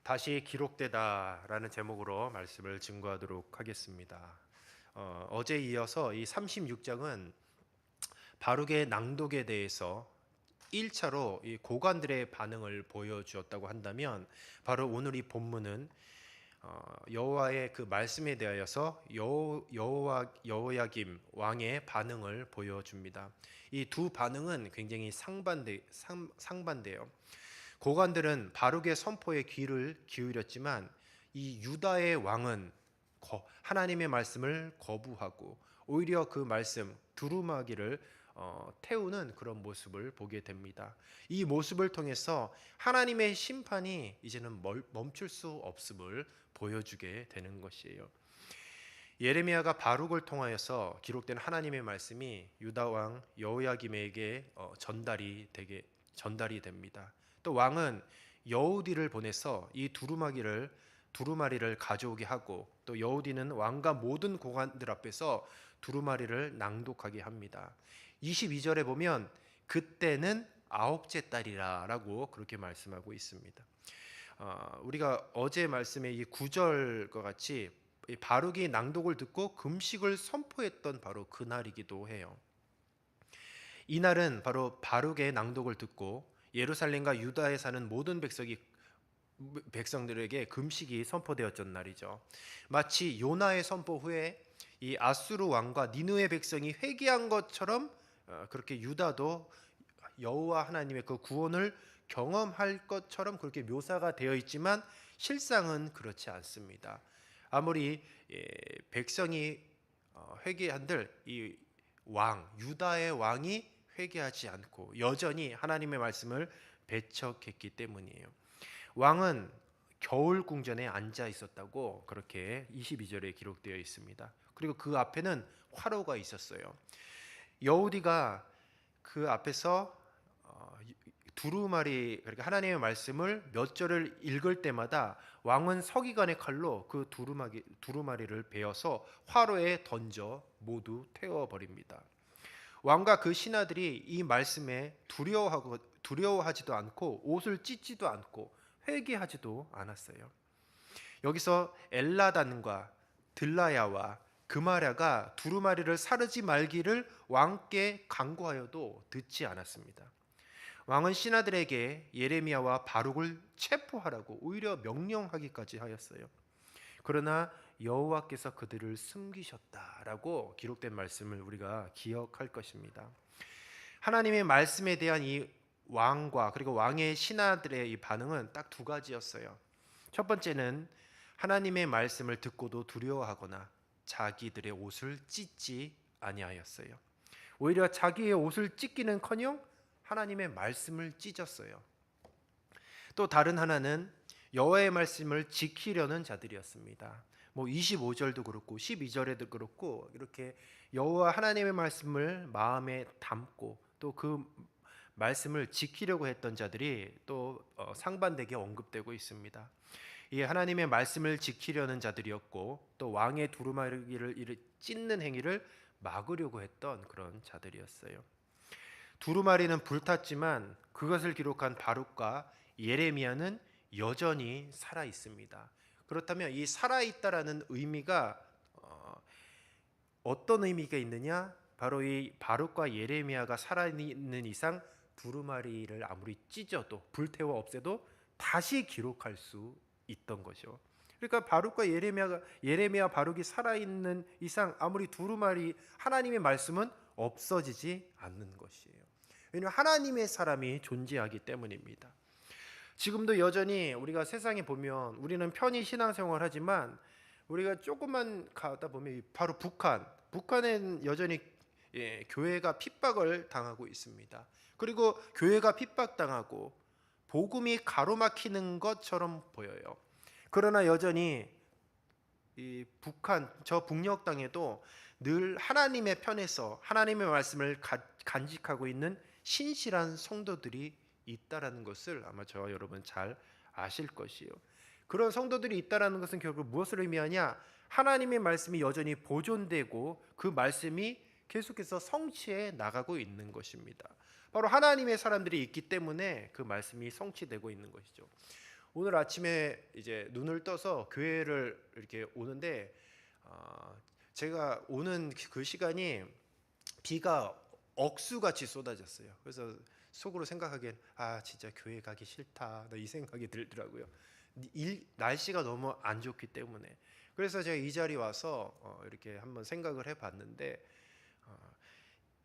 다시 기록되다라는 제목으로 말씀을 증거하도록 하겠습니다. 어제 이어서 이 36장은 바룩의 낭독에 대해서 1차로 이 고관들의 반응을 보여주었다고 한다면, 바로 오늘 이 본문은 여호와의 그 말씀에 대하여서 여호야김 왕의 반응을 보여줍니다. 이 두 반응은 굉장히 상반돼요. 고관들은 바룩의 선포에 귀를 기울였지만 이 유다의 왕은 하나님의 말씀을 거부하고 오히려 그 말씀 두루마기를 태우는 그런 모습을 보게 됩니다. 이 모습을 통해서 하나님의 심판이 이제는 멈출 수 없음을 보여주게 되는 것이에요. 예레미야가 바룩을 통하여서 기록된 하나님의 말씀이 유다 왕 여호야김에게 전달이 됩니다. 또 왕은 여우디를 보내서 이 두루마리를 가져오게 하고, 또 여우디는 왕과 모든 고관들 앞에서 두루마리를 낭독하게 합니다. 22절에 보면 그때는 아홉째 달이라라고 그렇게 말씀하고 있습니다. 우리가 어제 말씀의 이 9절과 같이 바룩이 낭독을 듣고 금식을 선포했던 바로 그날이기도 해요. 이날은 바로 바룩의 낭독을 듣고 예루살렘과 유다에 사는 모든 백성들에게 금식이 선포되었던 날이죠. 마치 요나의 선포 후에 이 아수르 왕과 니느웨 백성이 회개한 것처럼 그렇게 유다도 여호와 하나님의 그 구원을 경험할 것처럼 그렇게 묘사가 되어 있지만 실상은 그렇지 않습니다. 아무리 백성이 회개한들 이 유다의 왕이 회개하지 않고 여전히 하나님의 말씀을 배척했기 때문이에요. 왕은 겨울 궁전에 앉아 있었다고 그렇게 22절에 기록되어 있습니다. 그리고 그 앞에는 화로가 있었어요. 여우디가 그 앞에서 두루마리, 그러니까 하나님의 말씀을 몇 절을 읽을 때마다 왕은 서기관의 칼로 그 두루마리를 베어서 화로에 던져 모두 태워버립니다. 왕과 그 신하들이 이 말씀에 두려워하지도 않고 옷을 찢지도 않고 회개하지도 않았어요. 여기서 엘라단과 들라야와 그마랴가 두루마리를 사르지 말기를 왕께 간구하여도 듣지 않았습니다. 왕은 신하들에게 예레미야와 바룩을 체포하라고 오히려 명령하기까지 하였어요. 그러나 여호와께서 그들을 숨기셨다라고 기록된 말씀을 우리가 기억할 것입니다. 하나님의 말씀에 대한 이 왕과 그리고 왕의 신하들의 이 반응은 딱 두 가지였어요. 첫 번째는 하나님의 말씀을 듣고도 두려워하거나 자기들의 옷을 찢지 아니하였어요. 오히려 자기의 옷을 찢기는커녕 하나님의 말씀을 찢었어요. 또 다른 하나는 여호와의 말씀을 지키려는 자들이었습니다. 25절도 그렇고 12절에도 그렇고 이렇게 여호와 하나님의 말씀을 마음에 담고 또 그 말씀을 지키려고 했던 자들이 또 상반되게 언급되고 있습니다. 이 하나님의 말씀을 지키려는 자들이었고, 또 왕의 두루마리를 찢는 행위를 막으려고 했던 그런 자들이었어요. 두루마리는 불탔지만 그것을 기록한 바룩과 예레미야는 여전히 살아 있습니다. 그렇다면 이 살아 있다라는 의미가 어떤 의미가 있느냐? 바로 이 바룩과 예레미야가 살아 있는 이상 두루마리를 아무리 찢어도 불태워 없애도 다시 기록할 수 있던 거죠. 그러니까 바룩과 예레미야 바룩이 살아 있는 이상 아무리 두루마리 하나님의 말씀은 없어지지 않는 것이에요. 왜냐하면 하나님의 사람이 존재하기 때문입니다. 지금도 여전히 우리가 세상에 보면 우리는 편히 신앙생활 하지만 우리가 조금만 가다 보면 바로 북한은 여전히 교회가 핍박을 당하고 있습니다. 그리고 교회가 핍박당하고 복음이 가로막히는 것처럼 보여요. 그러나 여전히 이 저 북녘 땅에도 늘 하나님의 편에서 하나님의 말씀을 간직하고 있는 신실한 성도들이 있다라는 것을 아마 저와 여러분 잘 아실 것이에요. 그런 성도들이 있다라는 것은 결국 무엇을 의미하냐? 하나님의 말씀이 여전히 보존되고 그 말씀이 계속해서 성취해 나가고 있는 것입니다. 바로 하나님의 사람들이 있기 때문에 그 말씀이 성취되고 있는 것이죠. 오늘 아침에 이제 눈을 떠서 교회를 이렇게 오는데 제가 오는 그 시간이 비가 억수같이 쏟아졌어요. 그래서 속으로 생각하기엔 진짜 교회 가기 싫다 이 생각이 들더라고요. 날씨가 너무 안 좋기 때문에. 그래서 제가 이 자리에 와서 이렇게 한번 생각을 해봤는데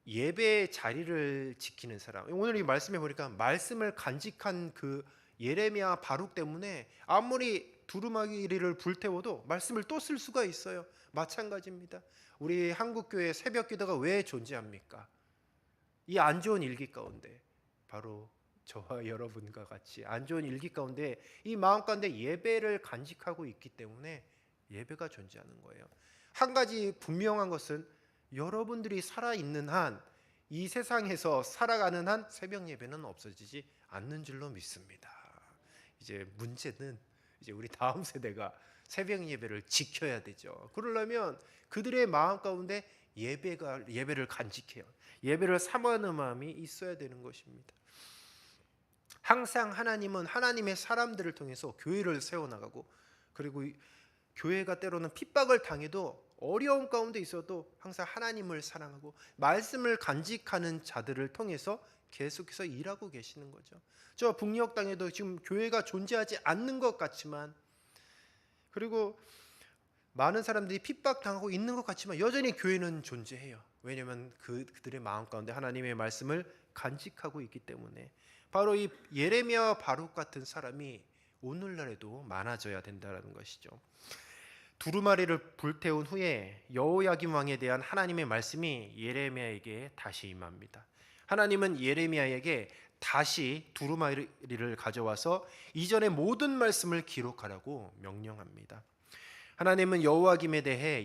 예배 자리를 지키는 사람, 오늘 이 말씀해 보니까 말씀을 간직한 그 예레미야 바룩 때문에 아무리 두루마기를 불태워도 말씀을 또 쓸 수가 있어요. 마찬가지입니다. 우리 한국교회 새벽 기도가 왜 존재합니까? 이 안 좋은 일기 가운데, 바로 저와 여러분과 같이 안 좋은 일기 가운데 이 마음 가운데 예배를 간직하고 있기 때문에 예배가 존재하는 거예요. 한 가지 분명한 것은 여러분들이 살아있는 한, 이 세상에서 살아가는 한 새벽 예배는 없어지지 않는 줄로 믿습니다. 이제 문제는 이제 우리 다음 세대가 새벽 예배를 지켜야 되죠. 그러려면 그들의 마음 가운데 예배를 간직해요. 예배를 사모하는 마음이 있어야 되는 것입니다. 항상 하나님은 하나님의 사람들을 통해서 교회를 세워나가고, 그리고 교회가 때로는 핍박을 당해도 어려움 가운데 있어도 항상 하나님을 사랑하고 말씀을 간직하는 자들을 통해서 계속해서 일하고 계시는 거죠. 저 북녘 땅에도 지금 교회가 존재하지 않는 것 같지만, 그리고 많은 사람들이 핍박당하고 있는 것 같지만 여전히 교회는 존재해요. 왜냐하면 그들의 마음 가운데 하나님의 말씀을 간직하고 있기 때문에. 바로 이 예레미야와 바룩 같은 사람이 오늘날에도 많아져야 된다는 것이죠. 두루마리를 불태운 후에 여호야김 왕에 대한 하나님의 말씀이 예레미야에게 다시 임합니다. 하나님은 예레미야에게 다시 두루마리를 가져와서 이전의 모든 말씀을 기록하라고 명령합니다. 하나님은 여호야김에 대해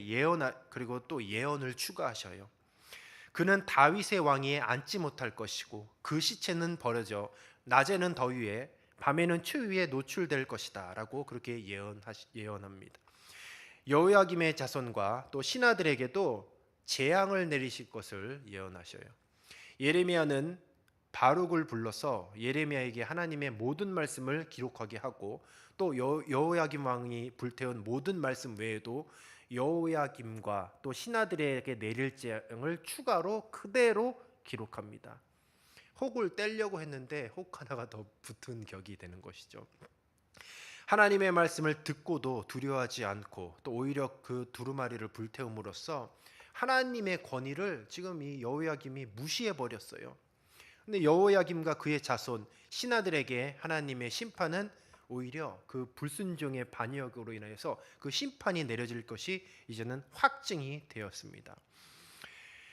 그리고 또 예언을 추가하셔요. 그는 다윗의 왕위에 앉지 못할 것이고 그 시체는 버려져 낮에는 더위에 밤에는 추위에 노출될 것이다 라고 그렇게 예언합니다. 여호야김의 자손과 또 신하들에게도 재앙을 내리실 것을 예언하셔요. 예레미야는 바룩을 불러서 예레미야에게 하나님의 모든 말씀을 기록하게 하고, 또 여호야김 왕이 불태운 모든 말씀 외에도 여호야김과 또 신하들에게 내릴 재앙을 추가로 그대로 기록합니다. 혹을 떼려고 했는데 혹 하나가 더 붙은 격이 되는 것이죠. 하나님의 말씀을 듣고도 두려워하지 않고 또 오히려 그 두루마리를 불태움으로써 하나님의 권위를 지금 이 여호야김이 무시해 버렸어요. 근데 여호야김과 그의 자손 신하들에게 하나님의 심판은 오히려 그 불순종의 반역으로 인하여서 그 심판이 내려질 것이 이제는 확증이 되었습니다.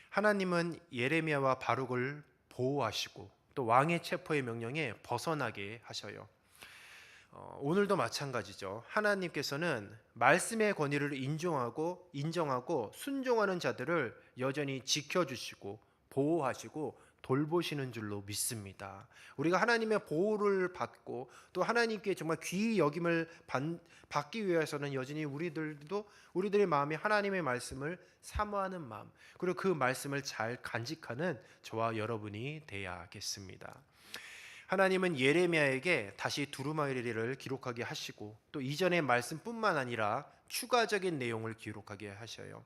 하나님은 예레미야와 바룩을 보호하시고 또 왕의 체포의 명령에 벗어나게 하셔요. 오늘도 마찬가지죠. 하나님께서는 말씀의 권위를 인정하고 순종하는 자들을 여전히 지켜주시고 보호하시고 돌보시는 줄로 믿습니다. 우리가 하나님의 보호를 받고 또 하나님께 정말 귀히 여김을 받기 위해서는 여전히 우리들의 마음이 하나님의 말씀을 사모하는 마음, 그리고 그 말씀을 잘 간직하는 저와 여러분이 되어야겠습니다. 하나님은 예레미야에게 다시 두루마리를 기록하게 하시고 또 이전의 말씀뿐만 아니라 추가적인 내용을 기록하게 하셔요.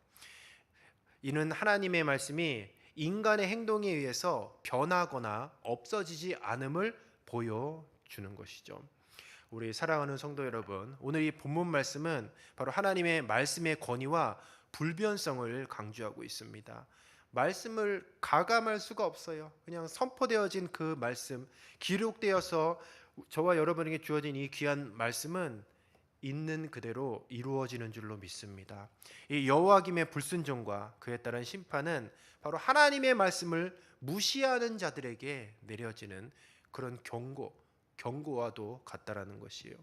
이는 하나님의 말씀이 인간의 행동에 의해서 변하거나 없어지지 않음을 보여주는 것이죠. 우리 사랑하는 성도 여러분, 오늘 이 본문 말씀은 바로 하나님의 말씀의 권위와 불변성을 강조하고 있습니다. 말씀을 가감할 수가 없어요. 그냥 선포되어진 그 말씀, 기록되어서 저와 여러분에게 주어진 이 귀한 말씀은 있는 그대로 이루어지는 줄로 믿습니다. 이 여호야김의 불순종과 그에 따른 심판은 바로 하나님의 말씀을 무시하는 자들에게 내려지는 그런 경고와도 같다라는 것이에요.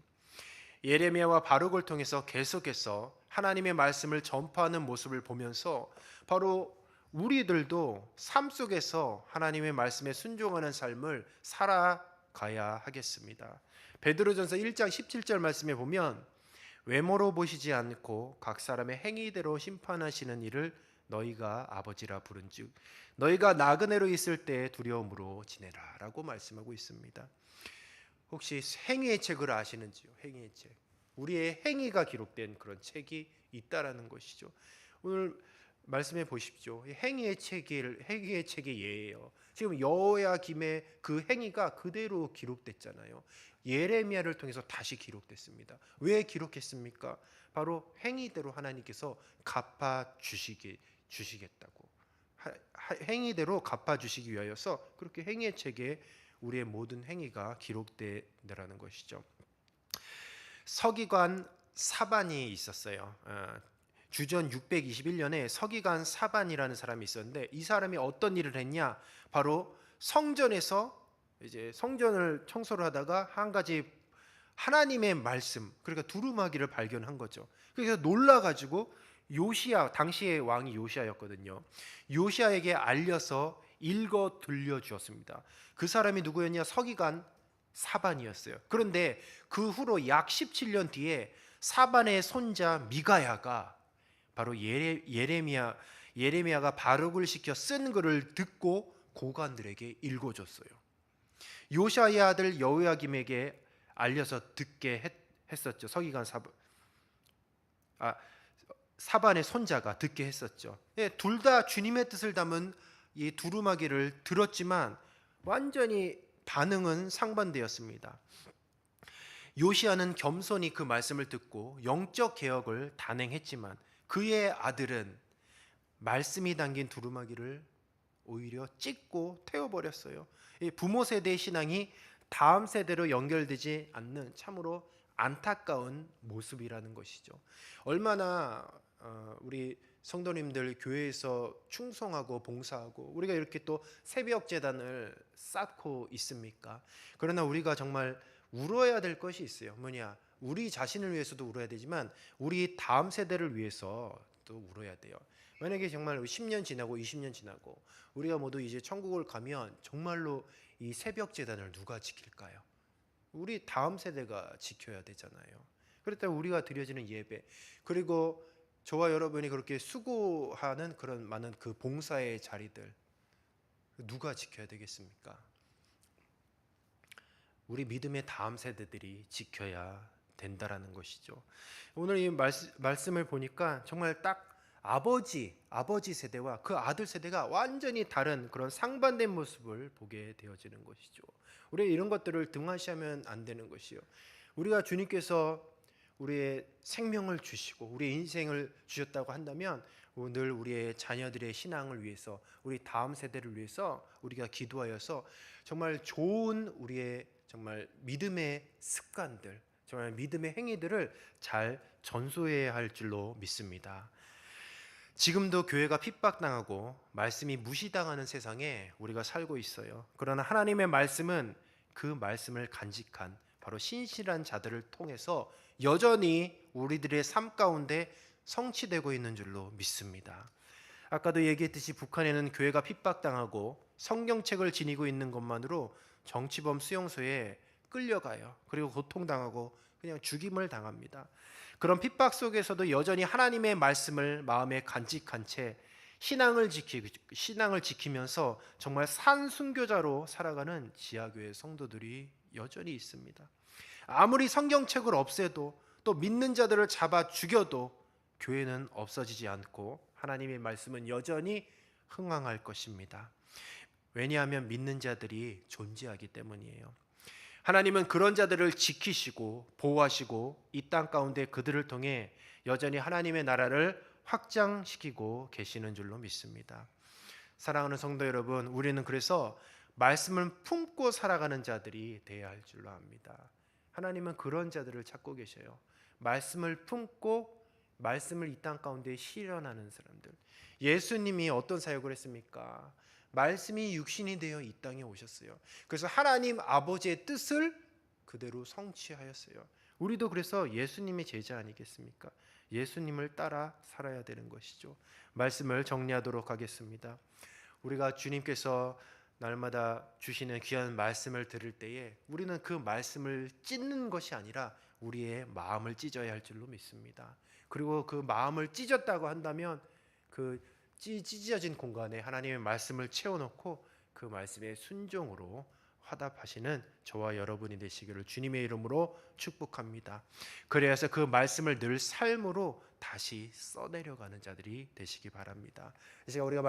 예레미야와 바룩을 통해서 계속해서 하나님의 말씀을 전파하는 모습을 보면서 바로 우리들도 삶 속에서 하나님의 말씀에 순종하는 삶을 살아가야 하겠습니다. 베드로전서 1장 17절 말씀에 보면 외모로 보시지 않고 각 사람의 행위대로 심판하시는 이를 너희가 아버지라 부른즉 너희가 나그네로 있을 때 두려움으로 지내라 라고 말씀하고 있습니다. 혹시 행위의 책을 아시는지요? 행위의 책. 우리의 행위가 기록된 그런 책이 있다라는 것이죠. 오늘 말씀해 보십시오. 행위의 책의 예예요. 지금 여호야김의 그 행위가 그대로 기록됐잖아요. 예레미야를 통해서 다시 기록됐습니다. 왜 기록했습니까? 바로 행위대로 하나님께서 주시겠다고. 행위대로 갚아 주시기 위하여서 그렇게 행위의 책에 우리의 모든 행위가 기록되라는 것이죠. 서기관 사반이 있었어요. 주전 621년에 서기관 사반이라는 사람이 있었는데 이 사람이 어떤 일을 했냐? 바로 성전에서 이제 성전을 청소를 하다가 한 가지 하나님의 말씀, 그러니까 두루마기를 발견한 거죠. 그래서 놀라 가지고 요시야, 당시의 왕이 요시야였거든요. 요시야에게 알려서 읽어 들려 주었습니다. 그 사람이 누구였냐? 서기관 사반이었어요. 그런데 그 후로 약 17년 뒤에 사반의 손자 미가야가 바로 예레미야가 바룩을 시켜 쓴 글을 듣고 고관들에게 읽어줬어요. 요시야의 아들 여호야김에게 알려서 듣게 했었죠. 서기관 사반의 손자가 듣게 했었죠. 예, 둘 다 주님의 뜻을 담은 이 두루마기를 들었지만 완전히 반응은 상반되었습니다. 요시야는 겸손히 그 말씀을 듣고 영적 개혁을 단행했지만 그의 아들은 말씀이 담긴 두루마기를 오히려 찢고 태워버렸어요. 부모 세대의 신앙이 다음 세대로 연결되지 않는 참으로 안타까운 모습이라는 것이죠. 얼마나 우리 성도님들 교회에서 충성하고 봉사하고 우리가 이렇게 또 새벽 제단을 쌓고 있습니까? 그러나 우리가 정말 울어야 될 것이 있어요. 뭐냐? 우리 자신을 위해서도 울어야 되지만 우리 다음 세대를 위해서 또 울어야 돼요. 만약에 정말 10년 지나고 20년 지나고 우리가 모두 이제 천국을 가면 정말로 이 새벽 제단을 누가 지킬까요? 우리 다음 세대가 지켜야 되잖아요. 그렇다면 우리가 드려지는 예배, 그리고 저와 여러분이 그렇게 수고하는 그런 많은 그 봉사의 자리들 누가 지켜야 되겠습니까? 우리 믿음의 다음 세대들이 지켜야 된다라는 것이죠. 오늘 이 말씀을 보니까 정말 딱 아버지 세대와 그 아들 세대가 완전히 다른 그런 상반된 모습을 보게 되어지는 것이죠. 우리 이런 것들을 등한시하면 안 되는 것이요. 우리가 주님께서 우리의 생명을 주시고 우리의 인생을 주셨다고 한다면 늘 우리의 자녀들의 신앙을 위해서 우리 다음 세대를 위해서 우리가 기도하여서 정말 좋은 우리의 정말 믿음의 습관들, 정말 믿음의 행위들을 잘 전수해야 할 줄로 믿습니다. 지금도 교회가 핍박당하고 말씀이 무시당하는 세상에 우리가 살고 있어요. 그러나 하나님의 말씀은 그 말씀을 간직한 바로 신실한 자들을 통해서 여전히 우리들의 삶 가운데 성취되고 있는 줄로 믿습니다. 아까도 얘기했듯이 북한에는 교회가 핍박당하고 성경책을 지니고 있는 것만으로 정치범 수용소에 끌려가요. 그리고 고통당하고 그냥 죽임을 당합니다. 그런 핍박 속에서도 여전히 하나님의 말씀을 마음에 간직한 채 신앙을 지키면서 정말 산순교자로 살아가는 지하교회 성도들이 여전히 있습니다. 아무리 성경책을 없애도 또 믿는 자들을 잡아 죽여도 교회는 없어지지 않고 하나님의 말씀은 여전히 흥황할 것입니다. 왜냐하면 믿는 자들이 존재하기 때문이에요. 하나님은 그런 자들을 지키시고 보호하시고 이 땅 가운데 그들을 통해 여전히 하나님의 나라를 확장시키고 계시는 줄로 믿습니다. 사랑하는 성도 여러분, 우리는 그래서 말씀을 품고 살아가는 자들이 되어야 할 줄로 압니다. 하나님은 그런 자들을 찾고 계셔요. 말씀을 품고 말씀을 이 땅 가운데 실현하는 사람들. 예수님이 어떤 사역을 했습니까? 말씀이 육신이 되어 이 땅에 오셨어요. 그래서 하나님 아버지의 뜻을 그대로 성취하였어요. 우리도 그래서 예수님의 제자 아니겠습니까? 예수님을 따라 살아야 되는 것이죠. 말씀을 정리하도록 하겠습니다. 우리가 주님께서 날마다 주시는 귀한 말씀을 들을 때에 우리는 그 말씀을 찢는 것이 아니라 우리의 마음을 찢어야 할 줄로 믿습니다. 그리고 그 마음을 찢었다고 한다면 그 찢어진 공간에 하나님의 말씀을 채워놓고 그 말씀에 순종으로 화답하시는 저와 여러분이 되시기를 주님의 이름으로 축복합니다. 그래서 그 말씀을 늘 삶으로 다시 써내려가는 자들이 되시기 바랍니다. 제가 우리가